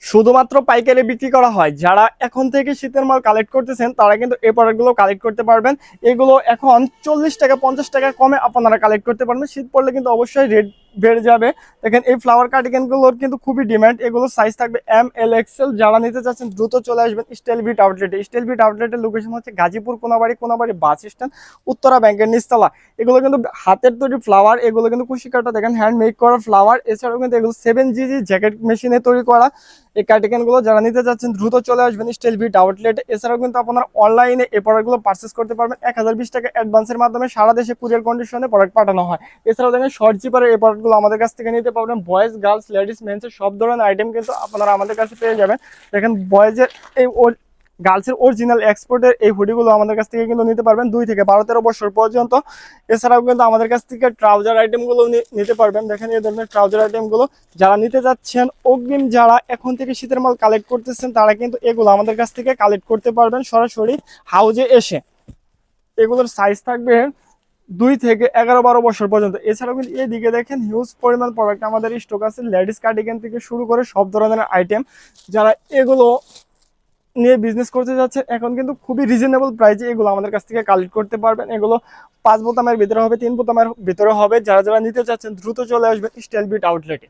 শুধুমাত্র পাইকারি বিক্রি করা হয়। যারা এখন থেকে শীতের মাল কালেক্ট করতেছেন তারা কিন্তু এই প্রোডাক্টগুলো কালেক্ট করতে পারবেন। এগুলো এখন 40 টাকা 50 টাকা কমে আপনারা কালেক্ট করতে পারবেন। শীত পড়লে কিন্তু অবশ্যই রেট বেড়ে যাবে। দেখেন এই ফ্লাওয়ার কার্ডিগানগুলোর কিন্তু খুবই ডিমান্ড। এগুলো সাইজ থাকবে এম এল এক্সেল। যারা নিতে চাচ্ছেন দ্রুত চলে আসবেন স্টাইল বিট আউটলেটে। স্টাইল বিট আউটলেটের লোকেশন হচ্ছে গাজীপুর কোনাবাড়ি বাস স্ট্যান্ড, উত্তরা ব্যাংকের নিচতলা। এগুলো কিন্তু হাতের তৈরি ফ্লাওয়ার। এগুলো কিন্তু কুশিকাটা দেখেন হ্যান্ড মেড করা ফ্লাওয়ার। এছাড়াও কিন্তু এগুলো 7GG জ্যাকেট মেশিনে তৈরি করা। এই কার্ডিগানগুলো যারা নিতে চাচ্ছেন দ্রুত চলে আসবেন স্টাইল বিট আউটলেটে। এছাড়াও কিন্তু আপনারা অনলাইনে এই প্রোডাক্টগুলো পারচেস করতে পারবেন। 1020 টাকা অ্যাডভান্সের মাধ্যমে সারা দেশে কুরিয়ার কন্ডিশনে প্রোডাক্ট পাঠানো হয়। এছাড়াও দেখেন শর্ট জিপারের এই প্রোডাক্টগুলো আমাদের কাছ থেকে নিতে পারবেন। বয়েজ, গার্লস, লেডিস, মেন্সের সব ধরনের আইটেম কিন্তু আপনারা আমাদের কাছে পেয়ে যাবেন। দেখেন বয়েজের এই গার্লসের অরিজিনাল এক্সপোর্টের এই হুডিগুলো আমাদের কাছ থেকে কিন্তু নিতে পারবেন 2 থেকে 12-13 বছর পর্যন্ত। এছাড়াও কিন্তু আমাদের কাছ থেকে ট্রাউজার আইটেমগুলো নিতে পারবেন। দেখেন এই ধরনের ট্রাউজার আইটেমগুলো যারা নিতে যাচ্ছেন অগ্রিম, যারা এখন থেকে শীতের মাল কালেক্ট করতেছেন তারা কিন্তু এগুলো আমাদের কাছ থেকে কালেক্ট করতে পারবেন সরাসরি হাউজে এসে। এগুলোর সাইজ থাকবে 2 থেকে 11-12 বছর পর্যন্ত। এছাড়াও কিন্তু এইদিকে দেখেন হিউজ পরিমাণ প্রোডাক্ট আমাদের স্টক আছে। লেডিস কার্ডিগান থেকে শুরু করে সব ধরনের আইটেম। যারা এগুলো নিয়ে বিজনেস করতে যাচ্ছেন এখন কিন্তু খুবই রিজনেবল প্রাইসে এগুলো আমাদের কাছ থেকে কালেক্ট করতে পারবেন। এগুলো 5 বোতামের ভিতরে হবে, 3 বোতামের ভিতরে হবে। যারা যারা নিতে চাচ্ছেন দ্রুত চলে আসবেন স্টাইল বিট আউটলেটে।